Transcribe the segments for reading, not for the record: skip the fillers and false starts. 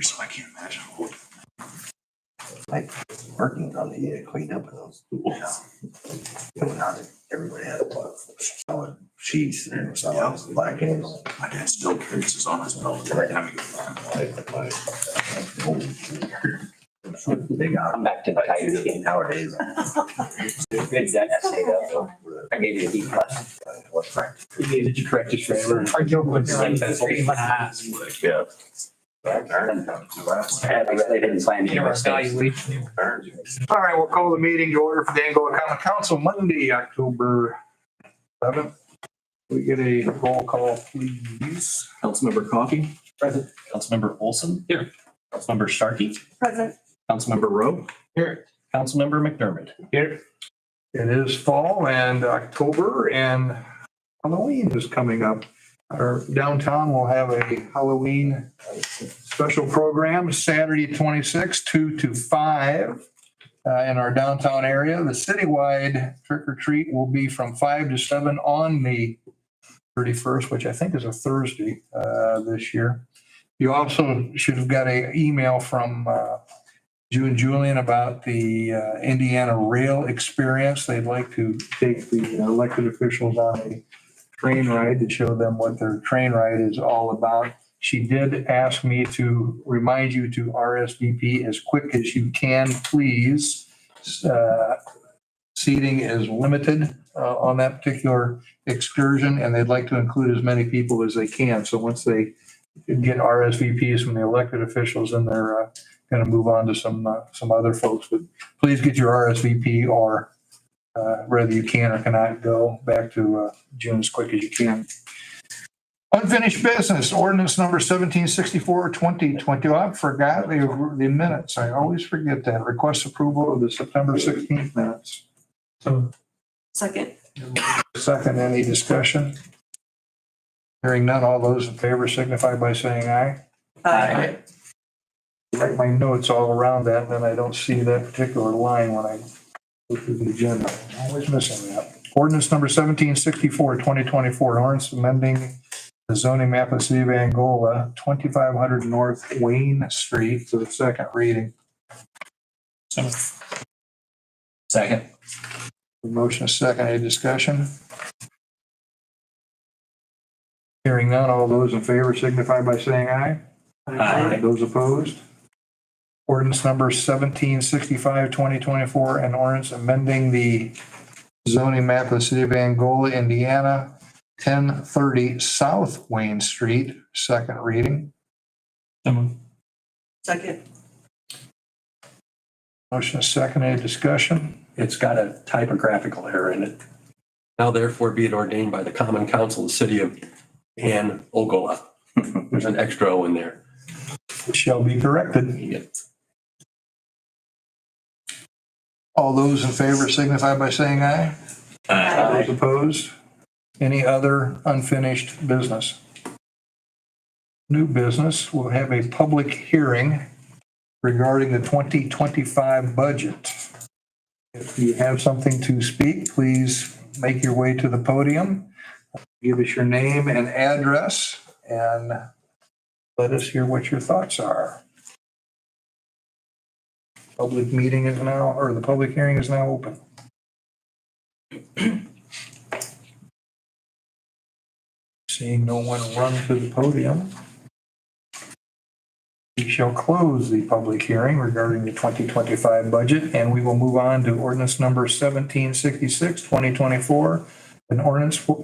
years, so I can't imagine. Working on the cleanup of those schools. Everybody had a solid sheets and solid black ink. My dad still carries his on his belt every time he goes back. I'm back to the Tigers game nowadays. Good essay though. I gave you a B plus. Did you correct your grammar? I joke with Yeah. They didn't plan any mistakes. All right, we'll call the meeting to order for the Angola Common Council Monday, October 11th. We get a roll call, please. Councilmember Coffey. Present. Councilmember Olson. Here. Councilmember Starkey. Present. Councilmember Rowe. Here. Councilmember McDermott. Here. It is fall and October and Halloween is coming up. Our downtown will have a Halloween special program Saturday 26, 2 to 5 in our downtown area. The citywide trick or treat will be from 5 to 7 on the 31st, which I think is a Thursday this year. You also should have got an email from June Julian about the Indiana Rail Experience. They'd like to take the elected officials on a train ride to show them what their train ride is all about. She did ask me to remind you to RSVP as quick as you can, please. Seating is limited on that particular excursion, and they'd like to include as many people as they can. So once they get RSVPs from the elected officials, then they're going to move on to some other folks. But please get your RSVP, or whether you can or cannot go back to June as quick as you can. Unfinished business, ordinance number 1764, 2020. I forgot the minutes. I always forget that. Request approval of the September 16th minutes. So Second. second, any discussion? Hearing none, all those in favor signify by saying aye. Aye. Write my notes all around that, then I don't see that particular line when I go through the agenda. I'm always missing that. Ordinance number 1764, 2024, an ordinance amending the zoning map of the city of Angola, 2500 North Wayne Street, for the second reading. Second. Motion is second, any discussion? Hearing none, all those in favor signify by saying aye. Aye. Those opposed? Ordinance number 1765, 2024, an ordinance amending the zoning map of the city of Angola, Indiana, 1030 South Wayne Street, second reading. Second. Motion is second, any discussion? It's got a typographical error in it. Now therefore be it ordained by the Common Council of the City of Angola. There's an extra O in there. It shall be corrected. Yeah. All those in favor signify by saying aye. Those opposed? Any other unfinished business? New business, we'll have a public hearing regarding the 2025 budget. If you have something to speak, please make your way to the podium. Give us your name and address and let us hear what your thoughts are. Public meeting is now, or the public hearing is now open. Seeing no one run to the podium, we shall close the public hearing regarding the 2025 budget, and we will move on to ordinance number 1766, 2024, an ordinance for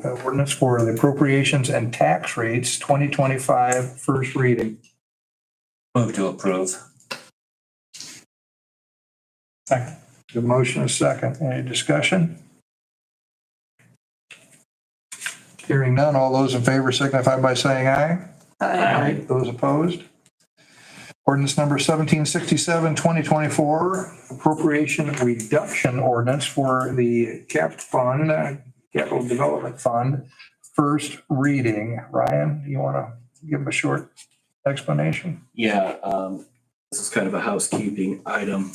the appropriations and tax rates 2025, first reading. Move to approve. Second. The motion is second. Any discussion? Hearing none, all those in favor signify by saying aye. Aye. Those opposed? Ordinance number 1767, 2024, appropriation reduction ordinance for the CAP fund, Capital Development Fund, first reading. Ryan, you want to give them a short explanation? Yeah, this is kind of a housekeeping item.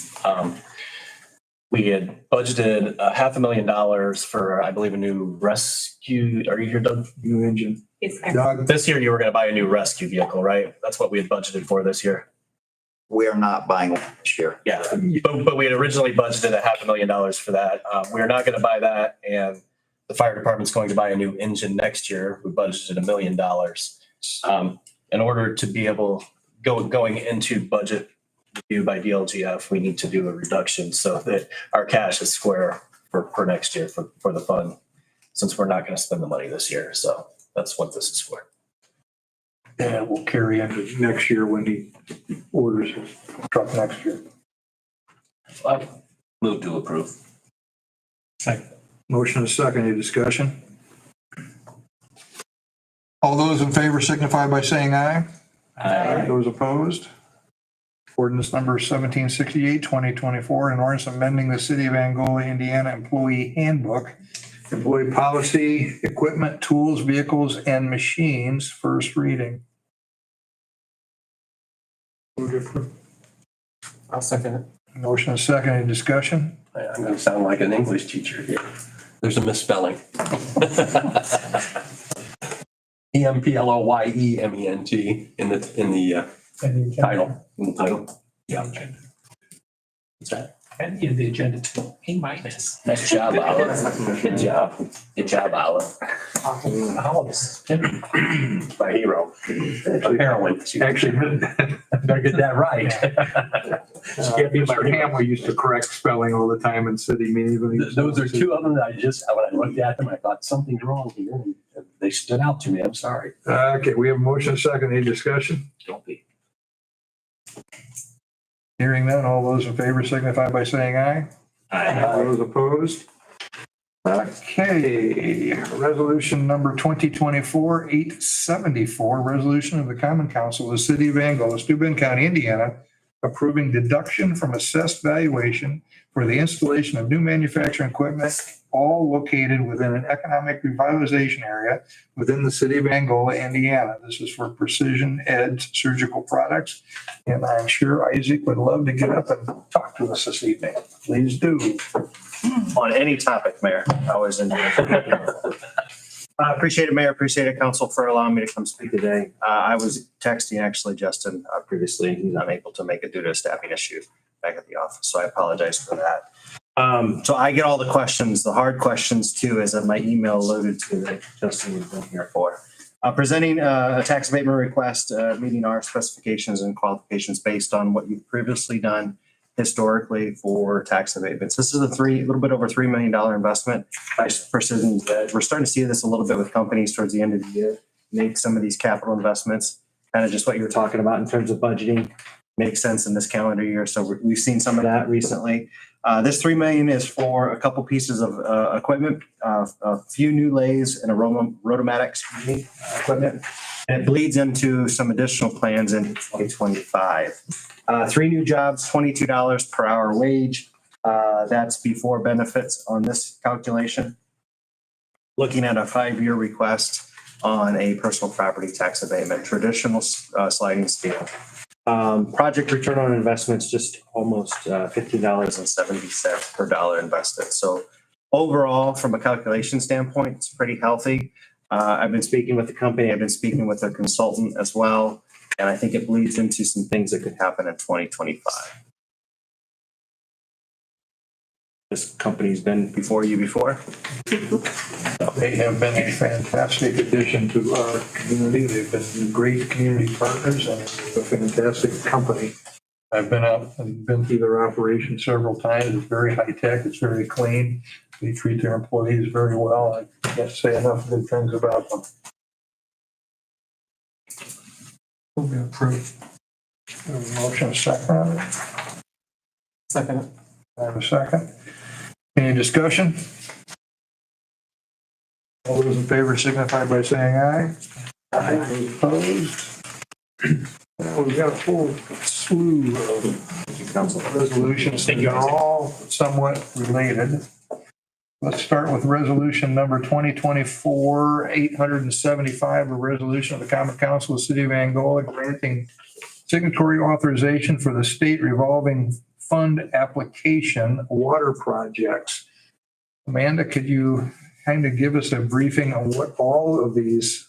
We had budgeted $500,000 for, I believe, a new rescue. Are you here, Doug? New engine. Yes, Doug? This year you were going to buy a new rescue vehicle, right? That's what we had budgeted for this year. we are not buying one this year. Yeah, but we had originally budgeted $500,000 for that. We're not gonna buy that, and the fire department's going to buy a new engine next year. We budgeted $1 million. In order to be able, going into budget review by DLGF, we need to do a reduction so that our cash is square for next year for the fund, since we're not gonna spend the money this year. So that's what this is for. And we'll carry into next year when he orders his truck next year. Move to approve. Motion is second. Any discussion? All those in favor signify by saying aye. Aye. Those opposed? Ordinance number 1768, 2024, an ordinance amending the City of Angola, Indiana Employee Handbook, Employee Policy, Equipment, Tools, Vehicles, and Machines, first reading. I'll second it. Motion is second. Any discussion? I'm gonna sound like an English teacher here. There's a misspelling. EMPLOYEMENT in the title. In the title. Yeah. What's that? And in the agenda too, A minus. Nice job, Olive. Good job. Good job, Olive. My hero. Heroin. Actually, Better get that right. Mr. Hamley used to correct spelling all the time in city meetings. when he was- Those are two of them that when I looked at them, I thought something's wrong here. And they stood out to me. I'm sorry. Okay, we have a motion second. Any discussion? Don't be. Hearing none, all those in favor signify by saying aye. All those opposed? Okay, resolution number 2024-874, resolution of the Common Council of the City of Angola, Steuben County, Indiana, approving deduction from assessed valuation for the installation of new manufacturing equipment, all located within an economic revitalization area within the City of Angola, Indiana. This is for Precision Edge Surgical Products, and I'm sure Isaac would love to get up and talk to us this evening. Please do. On any topic, Mayor. I always enjoy it. Appreciate it, Mayor. Appreciate it, Council, for allowing me to come speak today. I was texting actually Justin previously. He's unable to make it due to a staffing issue back at the office, so I apologize for that. So I get all the questions, the hard questions too, as my email alluded to that Justin has been here for. Presenting a tax abatement request, meeting our specifications and qualifications based on what you've previously done historically for tax abatements. This is a little bit over $3 million investment by Precision. We're starting to see this a little bit with companies towards the end of the year, make some of these capital investments, kind of just what you were talking about in terms of budgeting, makes sense in this calendar year. So we've seen some of that recently. This $3 million is for a couple pieces of equipment, a few new lathes and a rotomatic equipment. And it bleeds into some additional plans in 2025. 3 new jobs, $22 per hour wage. That's before benefits on this calculation. Looking at a 5-year request on a personal property tax abatement, traditional sliding scale. Project return on investments just almost $15.70 per dollar invested. So overall, from a calculation standpoint, it's pretty healthy. I've been speaking with the company. I've been speaking with their consultant as well. And I think it bleeds into some things that could happen in 2025. This company's been before you before. They have been a fantastic addition to our community. They've been great community partners and a fantastic company. I've been out and been through their operation several times. It's very high tech. It's very clean. They treat their employees very well. I can't say enough good things about them. Will be approved. Motion second on it. Second. I have a second. Any discussion? All those in favor signify by saying aye. Aye. Those opposed? Well, we've got a full slew of resolutions that are all somewhat related. Let's start with resolution number 2024-875, a resolution of the Common Council of the City of Angola granting signatory authorization for the state revolving fund application water projects. Amanda, could you kind of give us a briefing on what all of these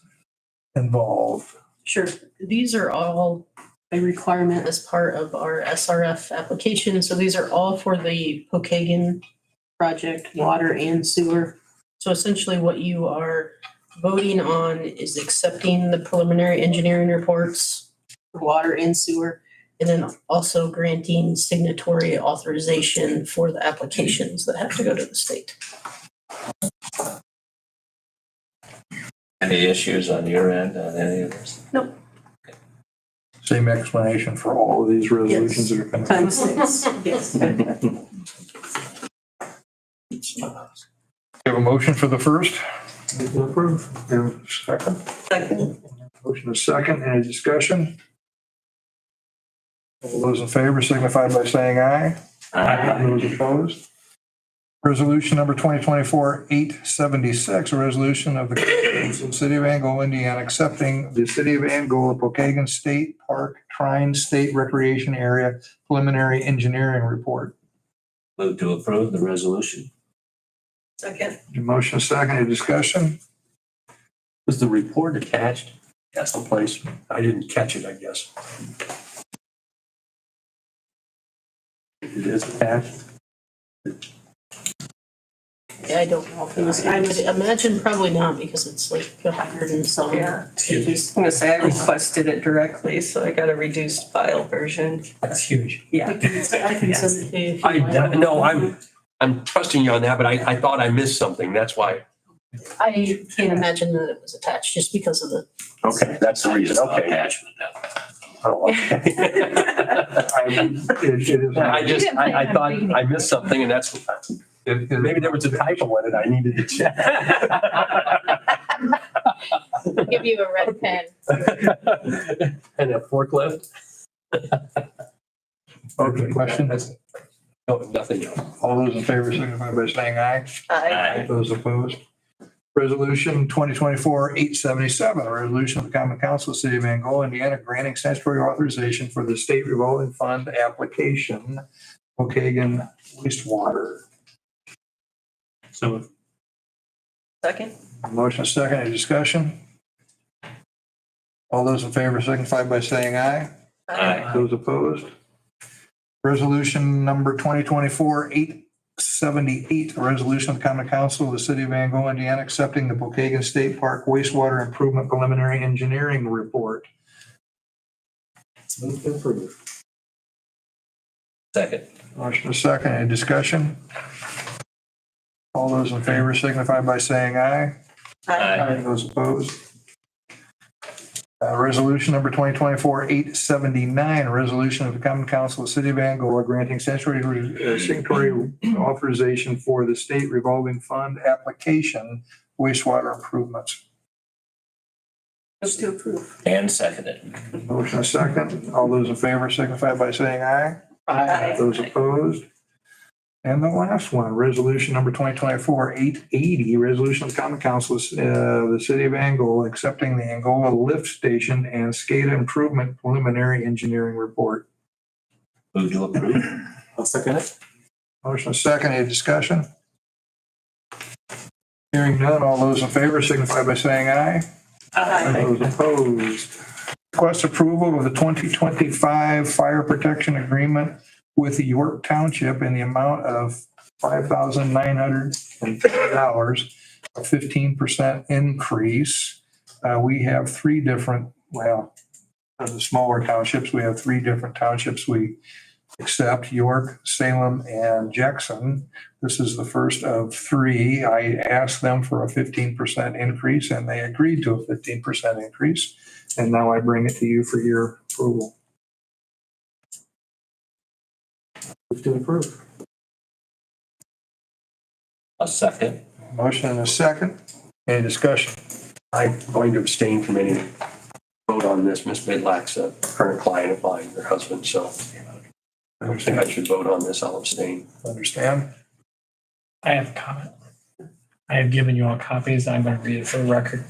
involve? Sure. These are all a requirement as part of our SRF application. So these are all for the Pokagon project, water and sewer. So essentially what you are voting on is accepting the preliminary engineering reports for water and sewer, and then also granting signatory authorization for the applications that have to go to the state. Any issues on your end on any of this? Same explanation for all of these resolutions that are coming. Times six, yes. We have a motion for the first. Approve. We have a second. Second. Motion is second. Any discussion? All those in favor signify by saying aye. Those opposed? Resolution number 2024-876, a resolution of the City of Angola, Indiana, accepting the City of Angola Pokagon State Park Trine State Recreation Area preliminary engineering report. Move to approve the resolution. Second. Motion is second. Any discussion? Was the report attached at some place? I didn't catch it, I guess. It is attached. Yeah, I don't know if it was, I would imagine probably not because it's like 100 and some. Yeah. pages. I'm gonna say I requested it directly, so I got a reduced file version. That's huge. I Yeah. can send it to you if you like. No, I'm trusting you on that, but I thought I missed something. That's why. I can't imagine that it was attached just because of the. Okay, that's the reason. Okay. Attachment. Oh, okay. I thought I missed something and that's, maybe there was a typo in it. I needed to check. Give you a red pen. And a forklift? Okay, question? No, nothing else. All those in favor signify by saying aye. I Those opposed? Resolution 2024-877, a resolution of the Common Council of the City of Angola, Indiana, granting statutory authorization for the state revolving fund application, Pokagon wastewater. So second. Motion is second. Any discussion? All those in favor signify by saying aye. Aye. Those opposed? Resolution number 2024-878, a resolution of the Common Council of the City of Angola, Indiana, accepting the Pokagon State Park wastewater improvement preliminary engineering report. Move to approve. second. Motion is second. Any discussion? All those in favor signify by saying aye. Aye. Those opposed? Resolution number 2024-879, a resolution of the Common Council of the City of Angola granting signatory authorization for the state revolving fund application wastewater improvements. Move to approve. And seconded. Motion is second. All those in favor signify by saying aye. Aye. Those opposed? And the last one, resolution number 2024-880, resolution of the Common Council of the City of Angola accepting the Angola Lift Station and SCADA Improvement Preliminary Engineering Report. Move to approve. I'll second it. Motion is second. Any discussion? Hearing none, all those in favor signify by saying aye. Those opposed? Request approval of the 2025 fire protection agreement with York Township in the amount of $5,950, a 15% increase. We have three different, well, of the smaller townships, we have three different townships we accept: York, Salem, and Jackson. This is the first of three. I asked them for a 15% increase and they agreed to a 15% increase. And now I bring it to you for your approval. Move to approve. A second. Motion and a second. Any discussion? I'm going to abstain from any vote on this. Ms. Midlack's a current client of mine, her husband, so I don't think I should vote on this. I'll abstain. Understand? I have a comment. I have given you all copies. I'm going to read it for the record.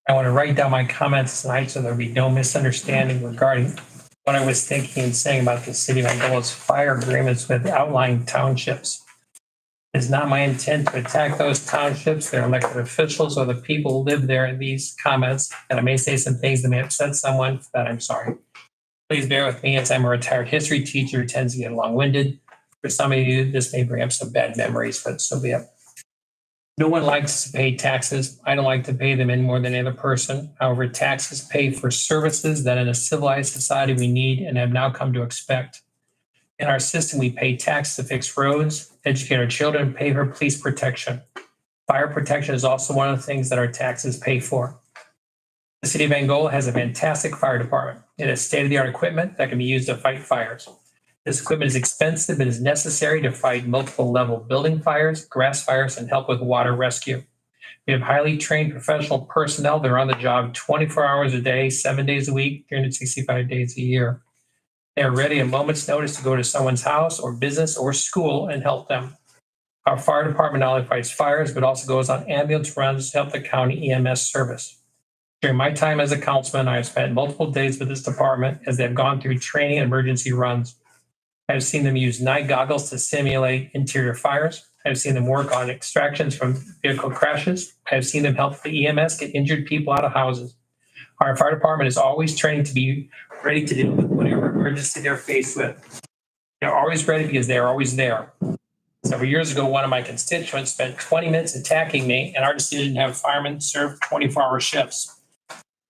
I want to write down my comments tonight so there'll be no misunderstanding regarding what I was thinking and saying about the city of Angola's fire agreements with outlying townships. It's not my intent to attack those townships, their elected officials, or the people who live there in these comments. And I may say some things that may upset someone, for that I'm sorry. Please bear with me as I'm a retired history teacher who tends to get long-winded. For some of you, this may bring up some bad memories, but so be it. No one likes to pay taxes. I don't like to pay them any more than any other person. However, taxes pay for services that in a civilized society we need and have now come to expect. In our system, we pay taxes to fix roads, educate our children, pay for police protection. Fire protection is also one of the things that our taxes pay for. The city of Angola has a fantastic fire department. It has state-of-the-art equipment that can be used to fight fires. This equipment is expensive but is necessary to fight multiple level building fires, grass fires, and help with water rescue. We have highly trained professional personnel that are on the job 24 hours a day, 7 days a week, 365 days a year. They are ready at a moment's notice to go to someone's house or business or school and help them. Our fire department not only fights fires, but also goes on ambulance runs to help the county EMS service. During my time as a councilman, I have spent multiple days with this department as they've gone through training and emergency runs. I have seen them use night goggles to simulate interior fires. I have seen them work on extractions from vehicle crashes. I have seen them help the EMS get injured people out of houses. Our fire department is always trained to be ready to deal with whatever emergency they're faced with. They're always ready because they're always there. Several years ago, one of my constituents spent 20 minutes attacking me, and our decision to have firemen serve 24-hour shifts.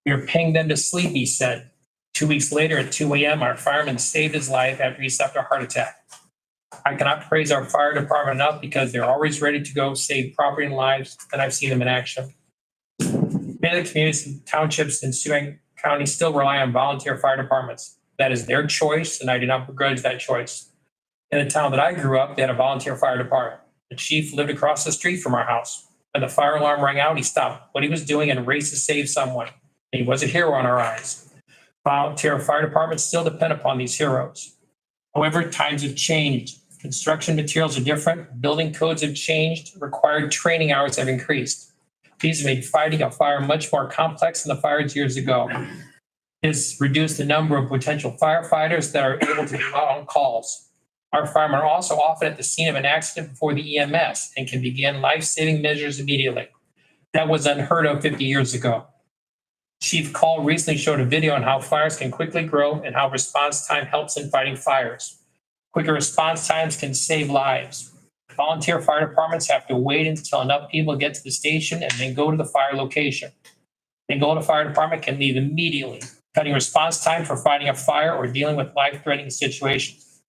We are paying them to sleep, he said. 2 weeks later at 2 a.m., our fireman saved his life after he suffered a heart attack. I cannot praise our fire department enough because they're always ready to go save property and lives, and I've seen them in action. Many of the communities and townships in Sioux County still rely on volunteer fire departments. That is their choice, and I do not begrudge that choice. In the town that I grew up, they had a volunteer fire department. The chief lived across the street from our house. When the fire alarm rang out, he stopped what he was doing and raced to save someone. He was a hero in our eyes. Volunteer fire departments still depend upon these heroes. However, times have changed. Construction materials are different. Building codes have changed. Required training hours have increased. These have made fighting a fire much more complex than the fires years ago. It's reduced the number of potential firefighters that are able to go out on calls. Our firemen are also often at the scene of an accident before the EMS and can begin life-saving measures immediately. That was unheard of 50 years ago. Chief Call recently showed a video on how fires can quickly grow and how response time helps in fighting fires. Quicker response times can save lives. Volunteer fire departments have to wait until enough people get to the station and then go to the fire location. Then go to the fire department can leave immediately, cutting response time for fighting a fire or dealing with life-threatening situations.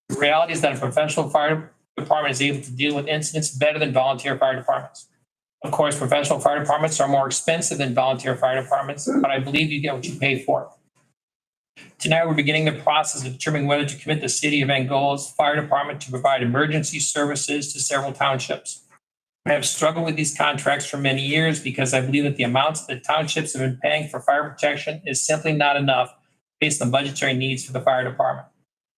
The reality is that a professional fire department is able to deal with incidents better than volunteer fire departments. Of course, professional fire departments are more expensive than volunteer fire departments, but I believe you get what you pay for. Tonight, we're beginning the process of determining whether to commit the city of Angola's fire department to provide emergency services to several townships. I have struggled with these contracts for many years because I believe that the amounts that the townships have been paying for fire protection is simply not enough based on budgetary needs for the fire department.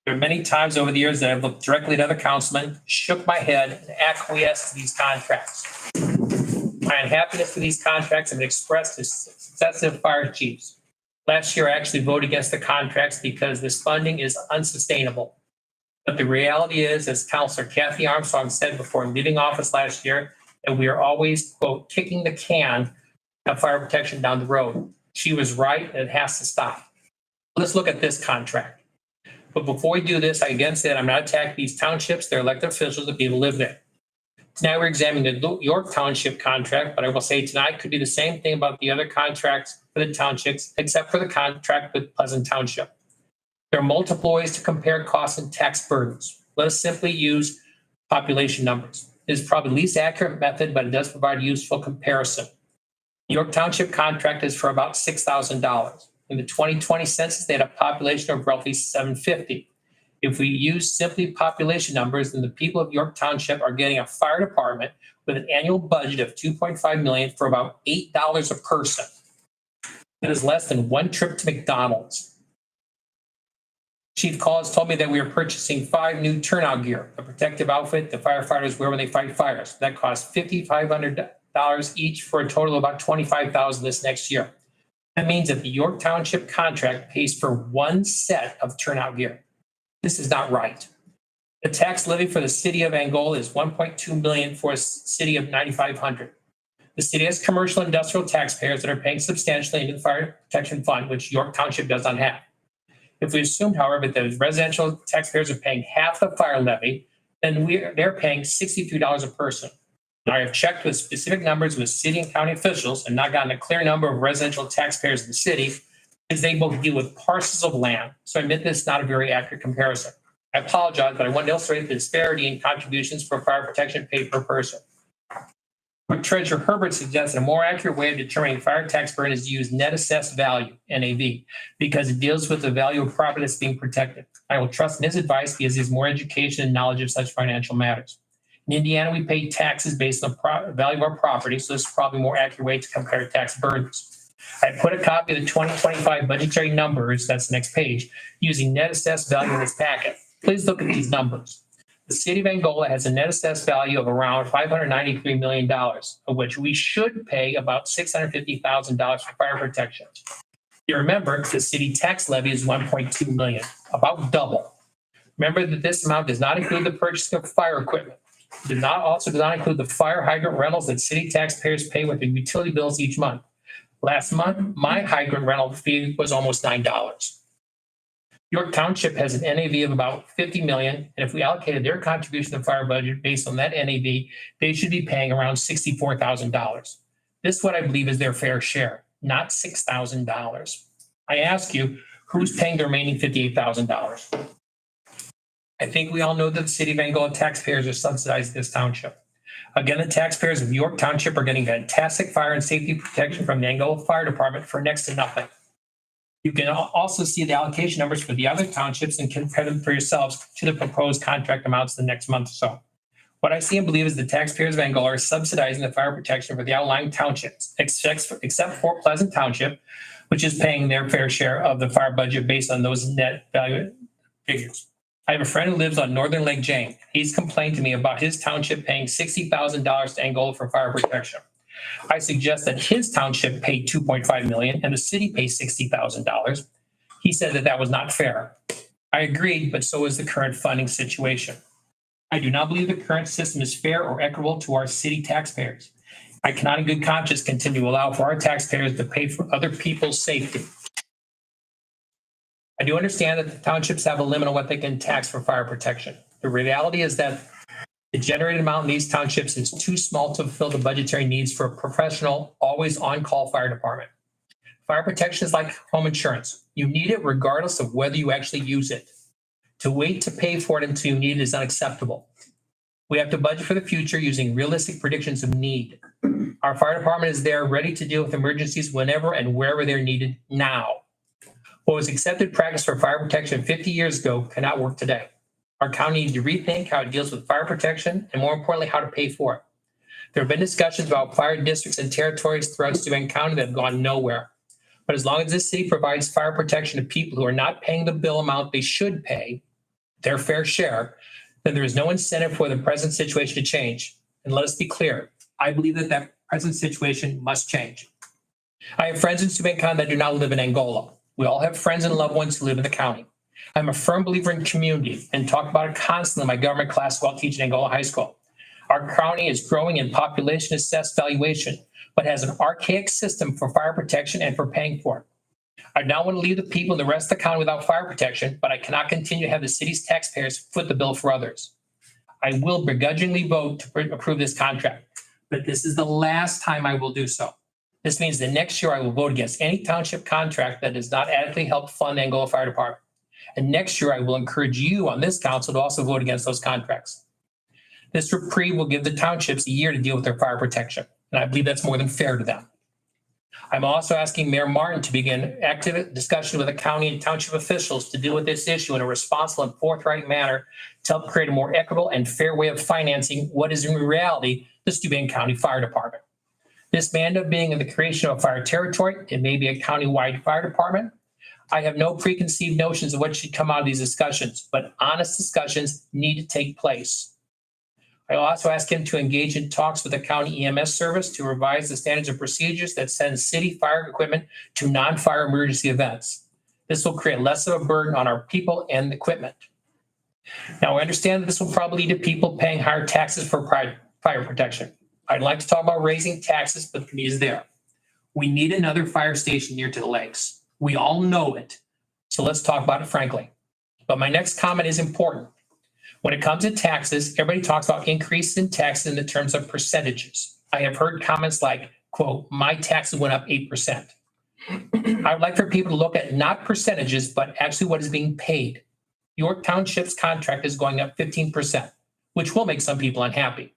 There are many times over the years that I've looked directly at other councilmen, shook my head, and acquiesced to these contracts. My unhappiness with these contracts have been expressed to successive fire chiefs. Last year, I actually voted against the contracts because this funding is unsustainable. But the reality is, as Councilor Kathy Armstrong said before leaving office last year, that we are always, quote, kicking the can of fire protection down the road. She was right, and it has to stop. Let's look at this contract. But before we do this, I again said I'm not attacking these townships, their elected officials, the people who live there. Tonight we're examining the York Township contract, but I will say tonight could be the same thing about the other contracts for the townships, except for the contract with Pleasant Township. There are multiple ways to compare costs and tax burdens. Let us simply use population numbers. It is probably the least accurate method, but it does provide a useful comparison. The York Township contract is for about $6,000. In the 2020 census, they had a population of roughly 750. If we use simply population numbers, then the people of York Township are getting a fire department with an annual budget of $2.5 million for about $8 a person. That is less than one trip to McDonald's. Chief Collins told me that we are purchasing 5 new turnout gear, a protective outfit the firefighters wear when they fight fires. That costs $5,500 each for a total of about $25,000 this next year. That means that the York Township contract pays for one set of turnout gear. This is not right. The tax levy for the city of Angola is $1.2 million for a city of 9,500. The city has commercial industrial taxpayers that are paying substantially into the fire protection fund, which York Township does not have. If we assume, however, that the residential taxpayers are paying half the fire levy, then they're paying $63 a person. Now, I have checked with specific numbers with city and county officials and not gotten a clear number of residential taxpayers in the city, as they both deal with parcels of land. So I admit this is not a very accurate comparison. I apologize, but I want to illustrate the disparity in contributions for fire protection paid per person. But Treasurer Herbert suggests a more accurate way of determining fire tax burden is to use net assessed value, NAV, because it deals with the value of property that's being protected. I will trust in his advice because he has more education and knowledge of such financial matters. In Indiana, we pay taxes based on the value of our property, so this is probably a more accurate way to compare tax burdens. I put a copy of the 2025 budgetary numbers, that's the next page, using net assessed value in this packet. Please look at these numbers. The city of Angola has a net assessed value of around $593 million, of which we should pay about $650,000 for fire protection. You remember the city tax levy is $1.2 million, about double. Remember that this amount does not include the purchase of fire equipment. It does not include the fire hydrant rentals that city taxpayers pay with their utility bills each month. Last month, my hydrant rental fee was almost $9. York Township has an NAV of about 50 million, and if we allocated their contribution to the fire budget based on that NAV, they should be paying around $64,000. This is what I believe is their fair share, not $6,000. I ask you, who's paying the remaining $58,000? I think we all know that the city of Angola taxpayers are subsidizing this township. Again, the taxpayers of York Township are getting fantastic fire and safety protection from the Angola Fire Department for next to nothing. You can also see the allocation numbers for the other townships and compare them for yourselves to the proposed contract amounts the next month or so. What I see and believe is the taxpayers of Angola are subsidizing the fire protection for the outlying townships, except for Pleasant Township, which is paying their fair share of the fire budget based on those net value figures. I have a friend who lives on Northern Lake Jane. He's complained to me about his township paying $60,000 to Angola for fire protection. I suggest that his township pay $2.5 million and the city pays $60,000. He said that that was not fair. I agreed, but so is the current funding situation. I do not believe the current system is fair or equitable to our city taxpayers. I cannot in good conscience continue to allow for our taxpayers to pay for other people's safety. I do understand that the townships have a limit on what they can tax for fire protection. The reality is that the generated amount in these townships is too small to fulfill the budgetary needs for a professional, always on-call fire department. Fire protection is like home insurance. You need it regardless of whether you actually use it. To wait to pay for it until you need it is unacceptable. We have to budget for the future using realistic predictions of need. Our fire department is there ready to deal with emergencies whenever and wherever they're needed now. What was accepted practice for fire protection 50 years ago cannot work today. Our county needs to rethink how it deals with fire protection and, more importantly, how to pay for it. There have been discussions about fire districts and territories throughout Steuben County that have gone nowhere. But as long as this city provides fire protection to people who are not paying the bill amount they should pay, their fair share, then there is no incentive for the present situation to change. And let us be clear, I believe that that present situation must change. I have friends in Steuben County that do not live in Angola. We all have friends and loved ones who live in the county. I'm a firm believer in community and talk about it constantly in my government class while teaching Angola High School. Our county is growing in population assessed valuation, but has an archaic system for fire protection and for paying for it. I now want to leave the people in the rest of the county without fire protection, but I cannot continue to have the city's taxpayers foot the bill for others. I will begrudgingly vote to approve this contract, but this is the last time I will do so. This means that next year I will vote against any township contract that does not adequately help fund the Angola Fire Department. And next year I will encourage you on this council to also vote against those contracts. This reprieve will give the townships a year to deal with their fire protection, and I believe that's more than fair to them. I'm also asking Mayor Martin to begin active discussion with the county and township officials to deal with this issue in a responsible and forthright manner to help create a more equitable and fair way of financing what is in reality the Steuben County Fire Department. This may end up being in the creation of a fire territory. It may be a county-wide fire department. I have no preconceived notions of what should come out of these discussions, but honest discussions need to take place. I also ask him to engage in talks with the county EMS service to revise the standards and procedures that send city fire equipment to non-fire emergency events. This will create less of a burden on our people and the equipment. Now, I understand that this will probably lead to people paying higher taxes for fire protection. I'd like to talk about raising taxes, but the need is there. We need another fire station near to the lakes. We all know it. So let's talk about it frankly. But my next comment is important. When it comes to taxes, everybody talks about increases in taxes in the terms of percentages. I have heard comments like, quote, my taxes went up 8%. I would like for people to look at not percentages, but actually what is being paid. York Township's contract is going up 15%, which will make some people unhappy.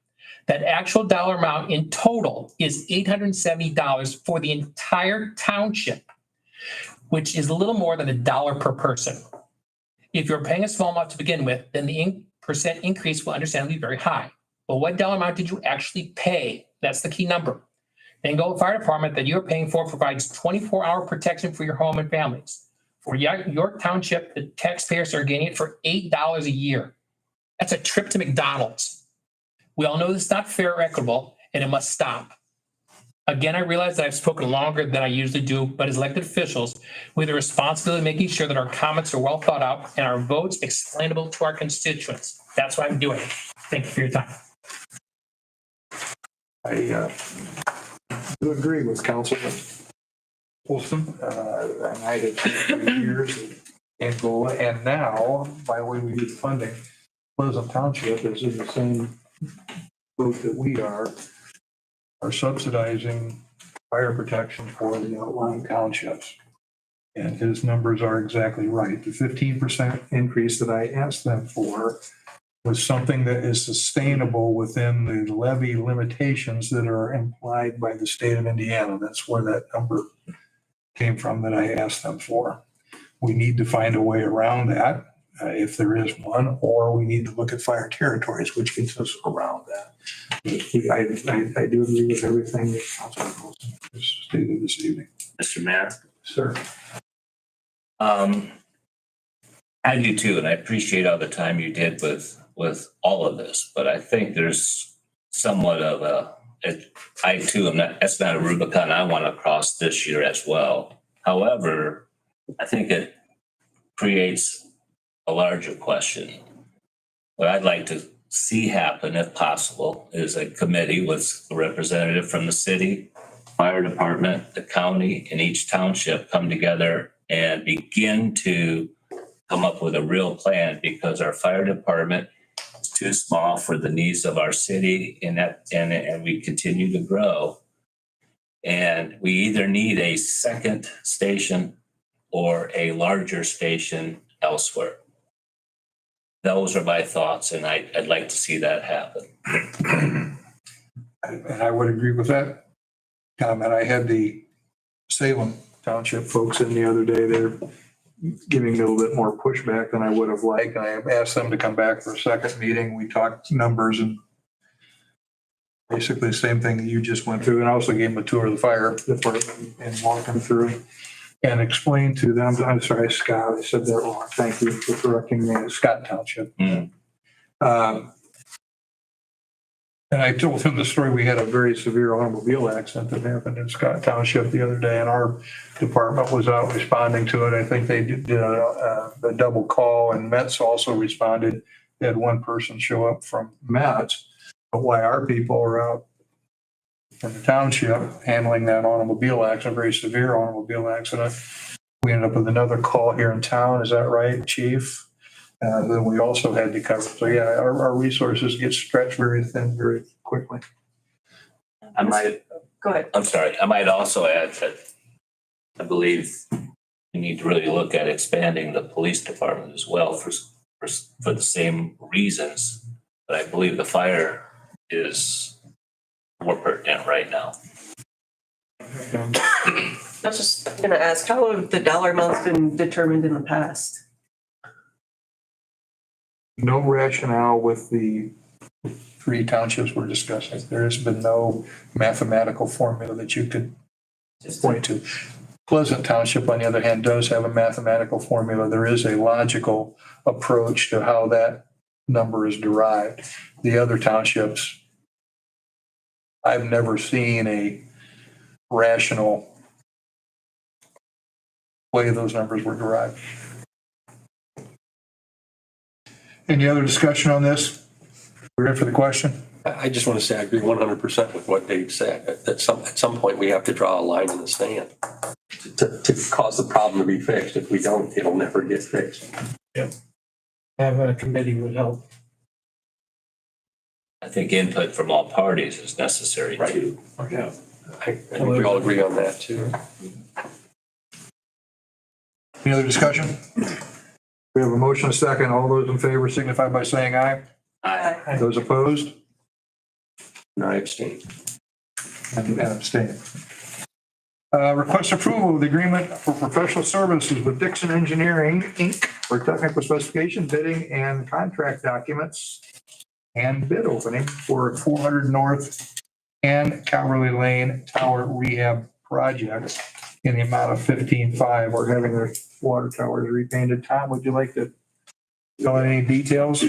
That actual dollar amount in total is $870 for the entire township, which is a little more than $1 per person. If you're paying a small amount to begin with, then the percent increase will understandably be very high. But what dollar amount did you actually pay? That's the key number. The Angola Fire Department that you're paying for provides 24-hour protection for your home and families. For York Township, the taxpayers are getting it for $8 a year. That's a trip to McDonald's. We all know this is not fair or equitable, and it must stop. Again, I realize that I've spoken longer than I usually do, but as elected officials, we have the responsibility of making sure that our comments are well thought out and our votes explainable to our constituents. That's what I'm doing. Thank you for your time. I do agree with Councilman Olson. And I did 3 years in Angola, and now, by the way we do the funding, Pleasant Township is in the same boat that we are subsidizing fire protection for the outlying townships. And his numbers are exactly right. The 15% increase that I asked them for was something that is sustainable within the levy limitations that are implied by the state of Indiana. That's where that number came from that I asked them for. We need to find a way around that, if there is one, or we need to look at fire territories, which gets us around that. I do agree with everything that Councilman Wilson has stated this evening. Mr. Mayor, Sir. I do too, and I appreciate all the time you did with all of this, but I think there's somewhat of I too am not, that's not a Rubicon I want to cross this year as well. However, I think it creates a larger question. What I'd like to see happen, if possible, is a committee with a representative from the city, fire department, the county, and each township come together and begin to come up with a real plan, because our fire department is too small for the needs of our city, and we continue to grow. And we either need a second station or a larger station elsewhere. Those are my thoughts, and I'd like to see that happen. And I would agree with that comment. I had the Salem Township folks in the other day. They're giving me a little bit more pushback than I would have liked. And I have asked them to come back for a second meeting. We talked numbers and basically the same thing that you just went through. And I also gave them a tour of the fire department and walked them through and explained to them, I'm sorry, Scott, I said that wrong. Thank you for correcting me. Scott Township. And I told him the story. We had a very severe automobile accident that happened in Scott Township the other day, and our department was out responding to it. I think they did a double call, and Met's also responded. They had one person show up from Met's, but why our people are out in the township handling that automobile accident, very severe automobile accident. We ended up with another call here in town. Is that right, Chief? Then we also had to cover. So yeah, our resources get stretched very thin very quickly. Go ahead. I'm sorry. I might also add that I believe we need to really look at expanding the police department as well for the same reasons. But I believe the fire is more pertinent right now. I was just going to ask, how have the dollar amounts been determined in the past? No rationale with the 3 townships we're discussing. There has been no mathematical formula that you could point to. Pleasant Township, on the other hand, does have a mathematical formula. There is a logical approach to how that number is derived. The other townships, I've never seen a rational way those numbers were derived. Any other discussion on this? We're in for the question. I just want to say I agree 100% with what Dave said. At some point, we have to draw a line in the sand. to cause the problem to be fixed. If we don't, it'll never get fixed. Having a committee would help. I think input from all parties is necessary Right. too. Yeah. I think we all agree on that too. Any other discussion? We have a motion, a second. All those in favor signify by saying aye. Aye. Those opposed? And I abstain. And abstain. Request approval of the agreement for professional services with Dixon Engineering, Inc. for technical specification, bidding, and contract documents and bid opening for 400 North and Calverley Lane Tower Rehab Project in the amount of 15.5. We're having the water towers repainted. Tom, would you like to tell any details?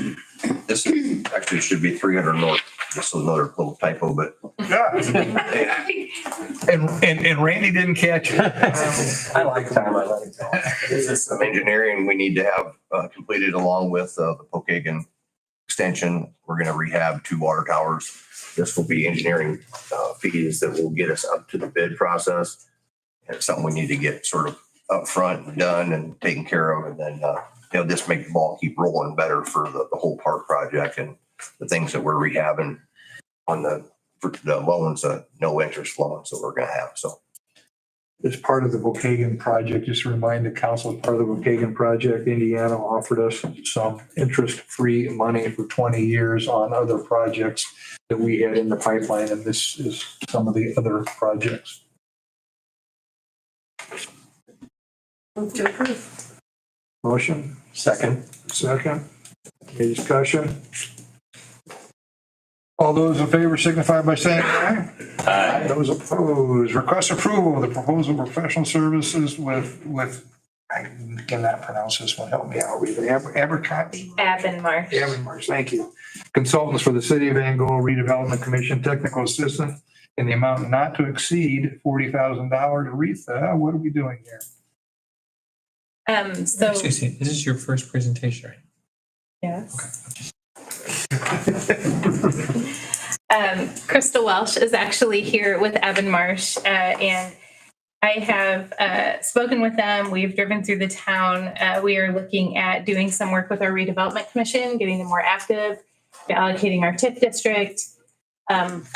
This actually should be 300 north. This was another little typo, but Yeah. And Randy didn't catch it. I like Tom. I like Tom. this is some engineering we need to have completed along with the Pokagon extension. We're going to rehab 2 water towers. This will be engineering fees that will get us up to the bid process. It's something we need to get sort of upfront and done and taken care of, and then just make the ball keep rolling better for the whole park project and the things that we're rehabbing on the loans, no interest loans that we're going to have. So As part of the Pokagon project, just to remind the council, as part of the Pokagon project, Indiana offered us some interest-free money for 20 years on other projects that we had in the pipeline, and this is some of the other projects. Move to approve. Motion, Second. second. Any discussion? All those in favor signify by saying aye. Aye. Those opposed, request approval of the proposal of professional services with, I cannot pronounce this one, help me out, Abercrombie? Marsh. Thank you. Consultants for the City of Angola Redevelopment Commission, technical assistant in the amount not to exceed $40,000. Aretha, what are we doing here? So, Excuse me, this is your first presentation, right? yes. Crystal Welsh is actually here with Evan Marsh, and I have spoken with them. We've driven through the town. We are looking at doing some work with our redevelopment commission, getting them more active, allocating our TIF district.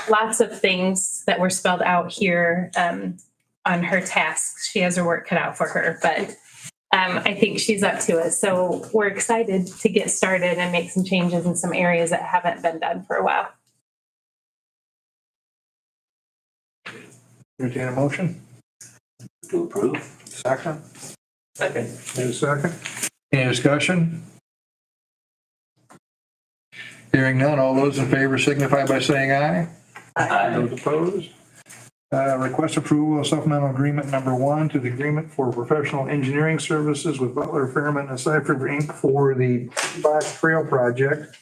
Lots of things that were spelled out here on her tasks. She has her work cut out for her, but I think she's up to it. So we're excited to get started and make some changes in some areas that haven't been done for a while. Entertain a motion? To approve. Second. Second. Need a second? Any discussion? Hearing none, all those in favor signify by saying aye. Aye. Those opposed? Request approval of supplemental agreement number 1 to the agreement for professional engineering services with Butler, Fairman, and Cypher Inc. for the Box Trail project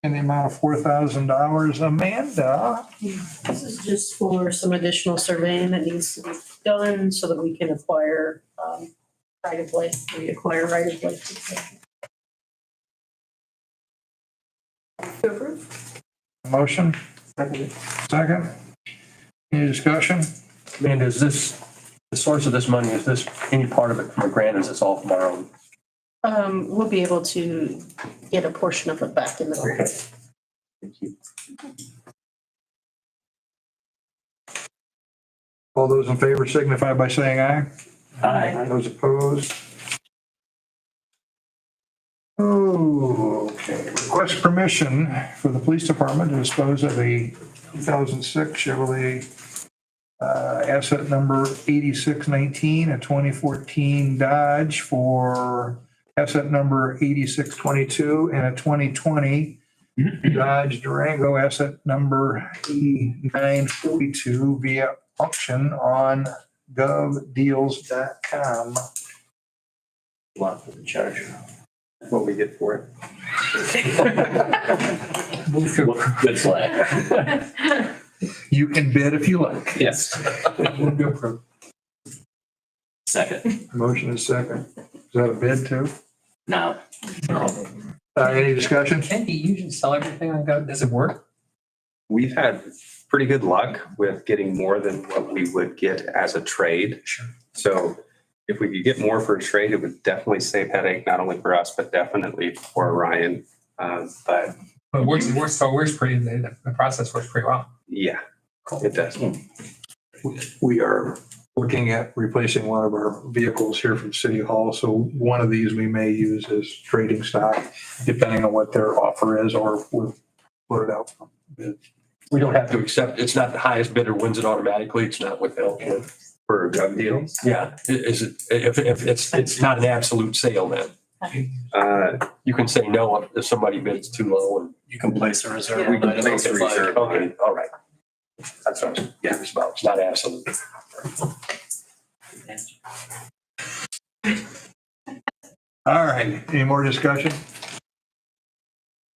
in the amount of $4,000. Amanda? This is just for some additional surveying that needs to be done so that we can acquire right of way, reacquire right of way. To approve. Motion? Second? Any discussion? Amanda, is this, the source of this money, is this any part of it from a grant, or is this all from our own? We'll be able to get a portion of it back in the grant. Okay. Thank you. All those in favor signify by saying aye. Aye. Those opposed? Okay, request permission for the police department to dispose of a 2006 Chevrolet asset number 8619, a 2014 Dodge for asset number 8622, and a 2020 Dodge Durango asset number 8942 via auction on govdeals.com. Lot for the charge. What we get for it. Good flag. You can bid if you like. Yes. Second. Motion is second. Is that a bid too? No. Any discussion? Can't you usually sell everything on Go? Does it work? We've had pretty good luck with getting more than what we would get as a trade. Sure. So if we could get more for a trade, it would definitely save headache, not only for us, but definitely for Ryan. But But it works pretty, the process works pretty well. yeah, it does. We are looking at replacing one of our vehicles here from City Hall. So one of these we may use as trading stock, depending on what their offer is, or we'll put it out. We don't have to accept, it's not the highest bidder wins it automatically. It's not with the, For a drug deal. yeah. Is it, if it's not an absolute sale, then you can say no if somebody bids too low and. You can place a reserve. Yeah. We can place a reserve. Okay, all right. That's what, yeah, it's about, it's not absolute. All right, any more discussion?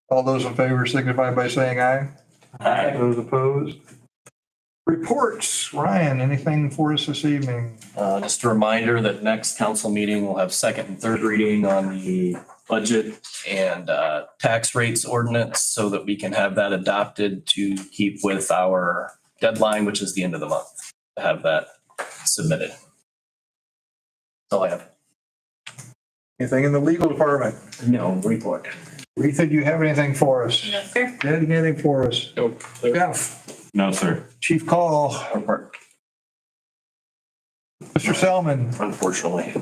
All those in favor signify by saying aye. Aye. Those opposed? Reports, Ryan, anything for us this evening? Just a reminder that next council meeting will have second and third reading on the budget and tax rates ordinance so that we can have that adopted to keep with our deadline, which is the end of the month, to have that submitted. That's all I have. Anything in the legal department? No report. Rita, do you have anything for us? No, sir. Did anything for us? Nope. Jeff, No, sir. Chief Call, Report. Mr. Selman. Unfortunately,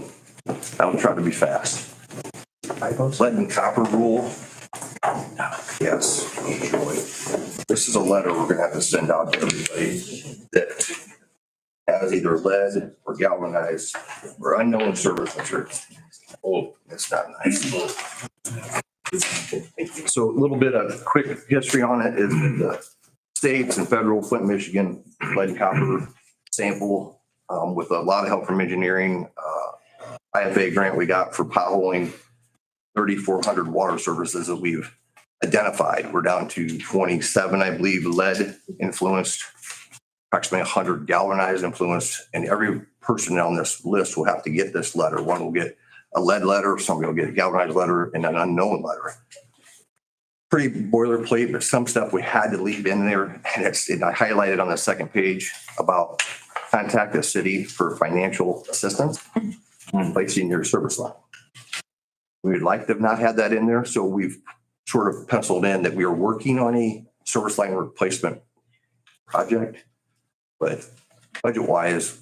I'll try to be fast. Lead and copper rule. Yes. This is a letter we're gonna have to send out to everybody that has either lead or galvanized or unknown service materials. Oh, that's not nice. So a little bit of quick history on it is that the states and federal Flint, Michigan lead and copper sample with a lot of help from engineering. IFA grant we got for potholing 3,400 water services that we've identified. We're down to 27, I believe, lead influenced, approximately 100 galvanized influenced, and every person on this list will have to get this letter. One will get a lead letter, somebody will get a galvanized letter, and an unknown letter. Pretty boilerplate, but some stuff we had to leave in there, and I highlighted on the second page about contact the city for financial assistance in placing your service line. We would like to have not had that in there, so we've sort of penciled in that we are working on a service line replacement project. But budget-wise,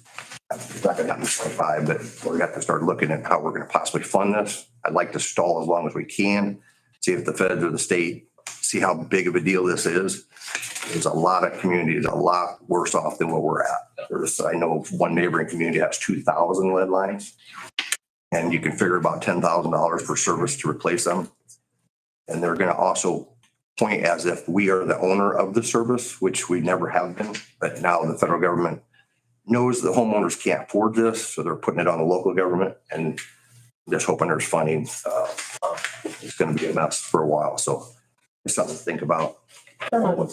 it's not gonna happen in 25, but we're gonna have to start looking at how we're gonna possibly fund this. I'd like to stall as long as we can, see if the feds or the state, see how big of a deal this is. There's a lot of communities a lot worse off than where we're at. I know one neighboring community has 2,000 lead lines. And you can figure about $10,000 per service to replace them. And they're gonna also point as if we are the owner of the service, which we never have been. But now the federal government knows the homeowners can't afford this, so they're putting it on the local government and just hoping there's funding. It's gonna be a mess for a while, so it's something to think about. Other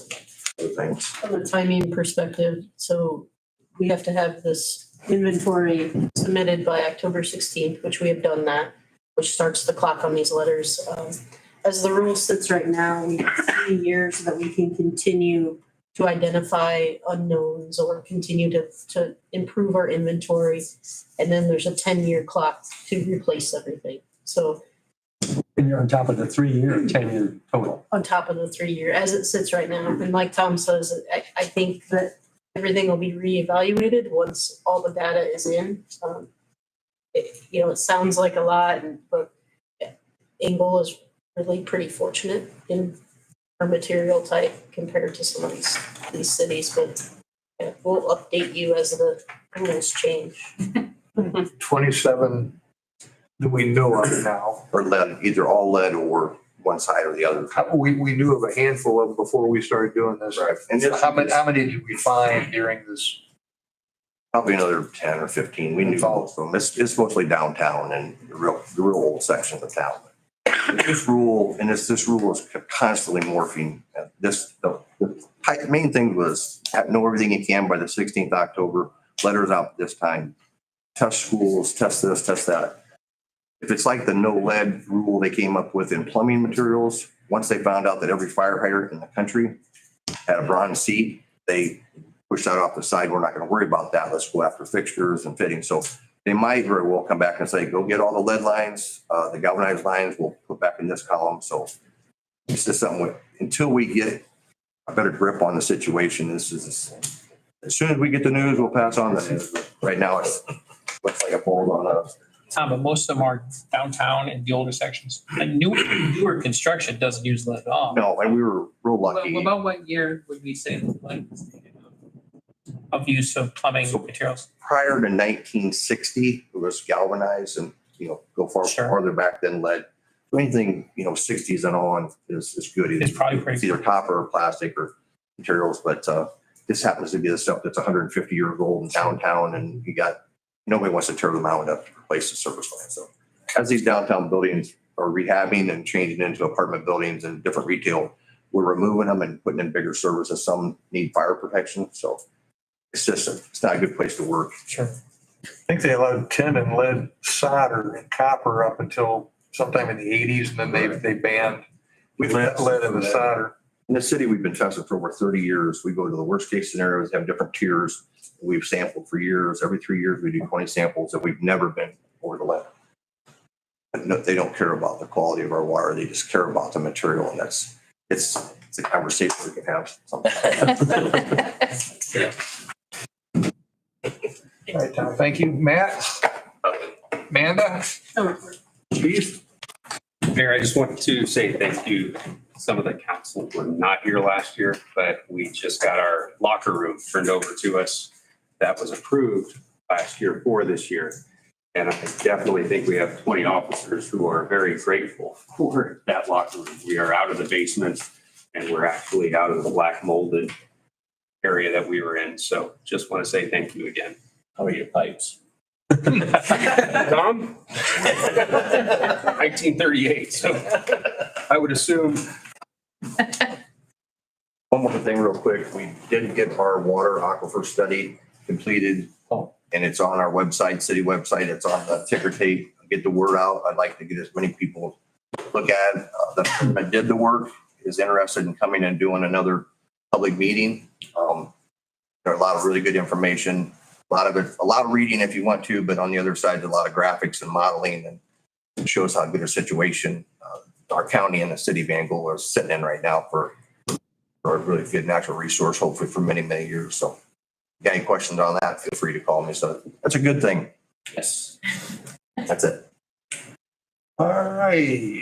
things. From a timing perspective, so we have to have this inventory submitted by October 16th, which we have done that, which starts the clock on these letters. As the rule sits right now, we have 3 years that we can continue to identify unknowns or continue to improve our inventory. And then there's a 10-year clock to replace everything. So And you're on top of the 3-year and 10-year total. on top of the 3-year, as it sits right now, and like Tom says, I think that everything will be reevaluated once all the data is in. It sounds like a lot, but Angola is really pretty fortunate in our material type compared to some of these cities, but yeah, we'll update you as the rules change. 27 that we know of now. Or lead, either all lead or one side or the other. We knew of a handful of them before we started doing this. Right. And So how many did we find during this? Probably another 10 or 15. We knew most of them. It's mostly downtown and the real old sections of town. This rule is constantly morphing. The main thing was know everything you can by the 16th October, letters out this time, test schools, test this, test that. If it's like the no lead rule they came up with in plumbing materials, once they found out that every fire hydrant in the country had a bronze seat, they push that off the side. We're not going to worry about that. Let's go after fixtures and fittings. So they might very well come back and say, go get all the lead lines, the galvanized lines, we'll put back in this column. So it's just something, until we get a better grip on the situation, this is, as soon as we get the news, we'll pass on the news. Right now, it looks like a bolt on us. Tom, but most of them are downtown in the older sections. Like newer construction doesn't use lead at all. No, and we were real lucky. About what year would we say like of use of plumbing materials? Prior to 1960, it was galvanized and, go Sure. farther back than lead. Anything, 60s and on is good. It's probably pretty It's either copper or plastic or materials, but this happens to be the stuff that's 150 years old in downtown, and nobody wants to tear them out and replace the service line. So as these downtown buildings are rehabbing and changing into apartment buildings and different retail, we're removing them and putting in bigger services. Some need fire protection. So it's not a good place to work. Sure. I think they allowed tin and lead solder and copper up until sometime in the 80s, and then they banned lead and the solder. In the city, we've been testing for over 30 years. We go to the worst case scenarios, have different tiers. We've sampled for years. Every 3 years, we do 20 samples, and we've never been over the lead. But no, they don't care about the quality of our water. They just care about the material, and it's a conversation we can have sometimes. All right, Tom, thank you. Matt? Amanda? Keith? Mayor, I just want to say thank you. Some of the council were not here last year, but we just got our locker room turned over to us. That was approved last year for this year. And I definitely think we have 20 officers who are very grateful for that locker room. We are out of the basement and we're actually out of the black molded area that we were in. So just want to say thank you again. How are your pipes? Tom? 1938. So I would assume. One more thing real quick. We did get our water aquifer study completed. And it's on our website, city website. It's on the ticker tape. Get the word out. I'd like to get as many people to look at it. The firm that did the work is interested in coming and doing another public meeting. There are a lot of really good information, a lot of reading if you want to, but on the other side, a lot of graphics and modeling, and it shows how good a situation our county and the city of Angola are sitting in right now for a really good natural resource, hopefully for many, many years. So if you got any questions on that, feel free to call me. So that's a good thing. Yes. That's it. All right.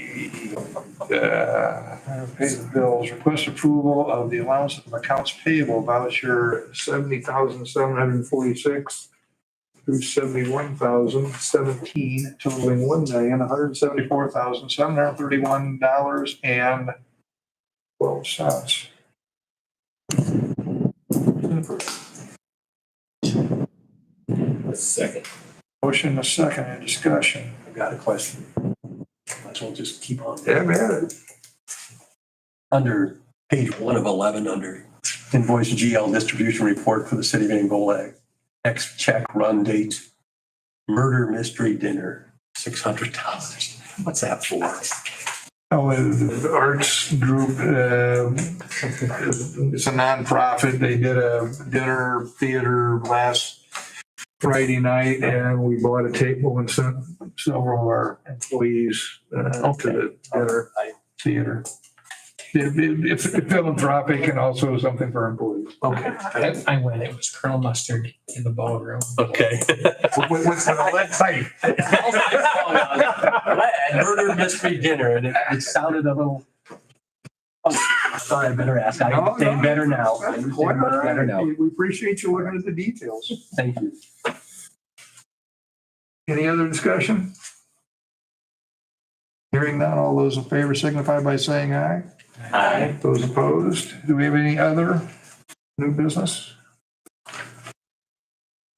Pay the bills. Request approval of the allowance of accounts payable voucher 70,746 through 71,017, totaling $1,174,731.12. Second. Motion a second, and discussion. I've got a question. Might as well just keep on. Yeah, man. Under page 1 of 11, under invoice GL distribution report for the city of Angola, X check run date, murder mystery dinner, $600. What's that for? Oh, the arts group, it's a nonprofit. They did a dinner theater last Friday night, and we bought a table and sent several of our employees to the dinner theater. It's philanthropic and also something for employees. Okay. I went, it was Colonel Mustard in the ballroom. Okay. What's the lead pipe? Murder mystery dinner, and it sounded a little. Sorry, I better ask. I understand better now. I understand much better now. We appreciate you looking at the details. Thank you. Any other discussion? Hearing none, all those in favor signify by saying aye. Aye. Those opposed, do we have any other new business?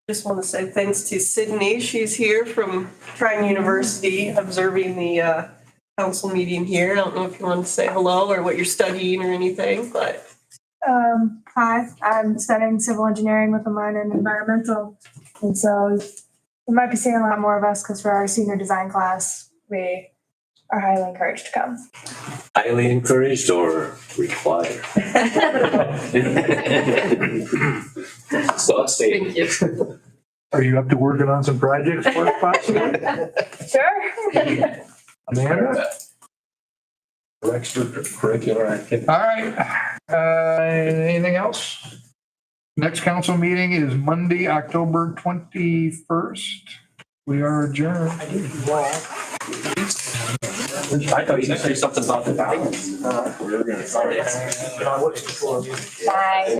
Just want to say thanks to Sydney. She's here from Trine University observing the council meeting here. I don't know if you want to say hello or what you're studying or anything, but. Hi, I'm studying civil engineering with a minor in environmental. And so you might be seeing a lot more of us because for our senior design class, we are highly encouraged to come. Highly encouraged or required? So I'll say. Thank you. Are you up to working on some projects for us possibly? Sure. Amanda? Extracurricular activity. All right. Anything else? Next council meeting is Monday, October 21st. We are adjourned. I thought you were gonna say something about the. Bye.